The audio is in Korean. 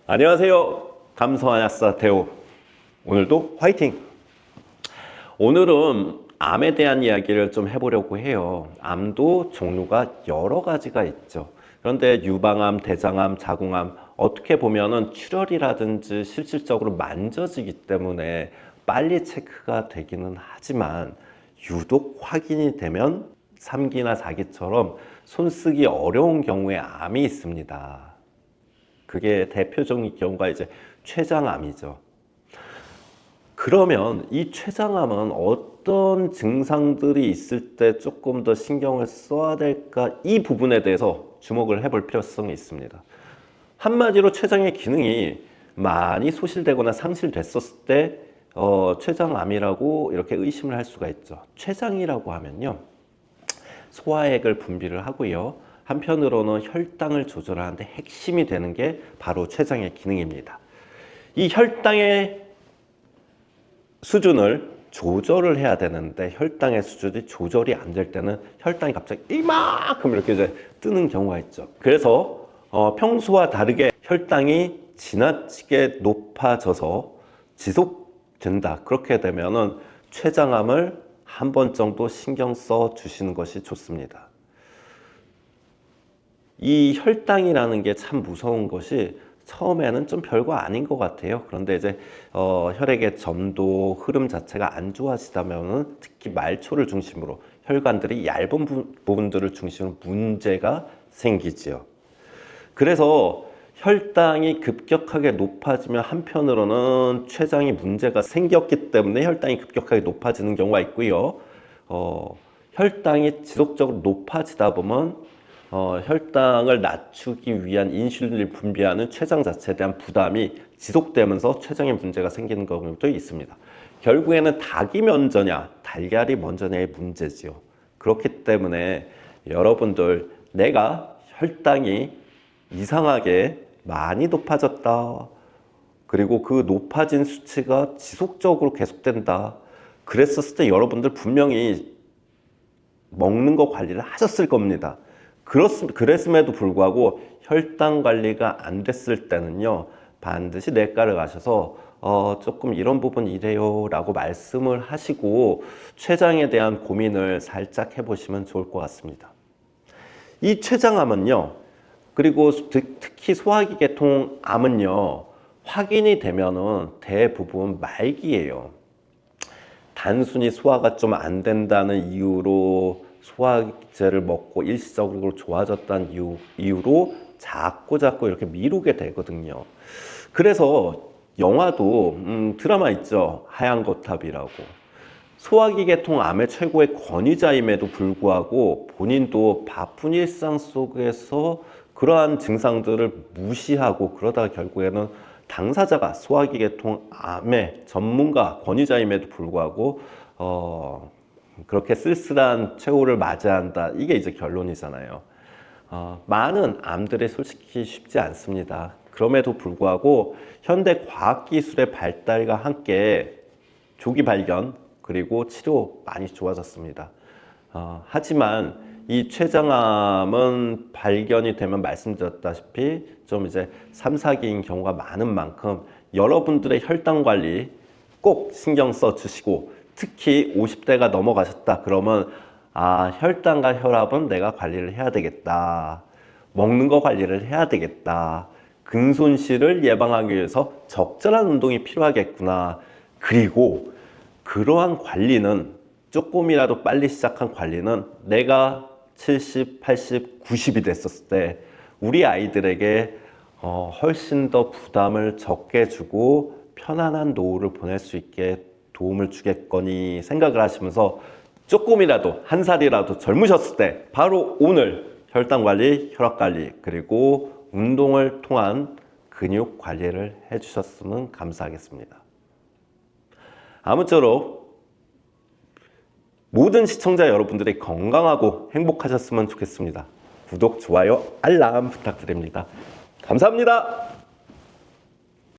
안녕하세요. 감성아야사 대호. 오늘도 화이팅! 오늘은 암에 대한 이야기를 좀 해보려고 해요. 암도 종류가 여러 가지가 있죠. 그런데 유방암, 대장암, 자궁암 어떻게 보면은 출혈이라든지 실질적으로 만져지기 때문에 빨리 체크가 되기는 하지만 유독 확인이 되면 3기나 4기처럼 손쓰기 어려운 경우에 암이 있습니다. 그게 대표적인 경우가 이제 췌장암이죠. 그러면 이 췌장암은 어떤 증상들이 있을 때 조금 더 신경을 써야 될까? 이 부분에 대해서 주목을 해볼 필요성이 있습니다. 한마디로 췌장의 기능이 많이 소실되거나 상실됐었을 때 췌장암이라고 이렇게 의심을 할 수가 있죠. 췌장이라고 하면요, 소화액을 분비를 하고요, 한편으로는 혈당을 조절하는데 핵심이 되는 게 바로 췌장의 기능입니다. 이 혈당의 수준을 조절을 해야 되는데 혈당의 수준이 조절이 안 될 때는 혈당이 갑자기 이만큼 이렇게 이제 뜨는 경우가 있죠. 그래서 평소와 다르게 혈당이 지나치게 높아져서 지속된다. 그렇게 되면은 췌장암을 한 번 정도 신경 써 주시는 것이 좋습니다. 이 혈당이라는 게 참 무서운 것이 처음에는 좀 별거 아닌 것 같아요. 그런데 이제 혈액의 점도 흐름 자체가 안 좋아지다면은 특히 말초를 중심으로 혈관들이 얇은 부분들을 중심으로 문제가 생기지요. 그래서 혈당이 급격하게 높아지면 한편으로는 췌장이 문제가 생겼기 때문에 혈당이 급격하게 높아지는 경우가 있고요. 혈당이 지속적으로 높아지다 보면 혈당을 낮추기 위한 인슐린을 분비하는 췌장 자체에 대한 부담이 지속되면서 췌장에 문제가 생기는 경우도 있습니다. 결국에는 닭이 먼저냐 달걀이 먼저냐의 문제지요. 그렇기 때문에 여러분들, 내가 혈당이 이상하게 많이 높아졌다, 그리고 그 높아진 수치가 지속적으로 계속된다, 그랬었을 때 여러분들 분명히 먹는 거 관리를 하셨을 겁니다. 그랬음에도 불구하고 혈당 관리가 안 됐을 때는요, 반드시 내과를 가셔서 조금 이런 부분 이래요 라고 말씀을 하시고 췌장에 대한 고민을 살짝 해보시면 좋을 것 같습니다. 이 췌장암은요, 그리고 특히 소화기계통 암은요, 확인이 되면은 대부분 말기예요. 단순히 소화가 좀 안 된다는 이유로 소화제를 먹고 일시적으로 좋아졌다는 이유로 자꾸 이렇게 미루게 되거든요. 그래서 영화도 드라마 있죠, 하얀 거탑이라고. 소화기계통 암의 최고의 권위자임에도 불구하고 본인도 바쁜 일상 속에서 그러한 증상들을 무시하고 그러다가 결국에는 당사자가 소화기계통 암의 전문가 권위자임에도 불구하고 그렇게 쓸쓸한 최후를 맞이한다. 이게 이제 결론이잖아요. 많은 암들이 솔직히 쉽지 않습니다. 그럼에도 불구하고 현대 과학기술의 발달과 함께 조기 발견 그리고 치료 많이 좋아졌습니다. 하지만 이 췌장암은 발견이 되면 말씀드렸다시피 좀 이제 3, 4기인 경우가 많은 만큼 여러분들의 혈당 관리 꼭 신경 써 주시고, 특히 50대가 넘어가셨다 그러면 혈당과 혈압은 내가 관리를 해야 되겠다, 먹는 거 관리를 해야 되겠다, 근손실을 예방하기 위해서 적절한 운동이 필요하겠구나, 그리고 그러한 관리는 조금이라도 빨리 시작한 관리는 내가 70, 80, 90이 됐었을 때 우리 아이들에게 훨씬 더 부담을 적게 주고 편안한 노후를 보낼 수 있게 도움을 주겠거니 생각을 하시면서 조금이라도 한 살이라도 젊으셨을 때 바로 오늘 혈당 관리, 혈압 관리, 그리고 운동을 통한 근육 관리를 해주셨으면 감사하겠습니다. 아무쪼록 모든 시청자 여러분들이 건강하고 행복하셨으면 좋겠습니다. 구독, 좋아요, 알람 부탁드립니다. 감사합니다.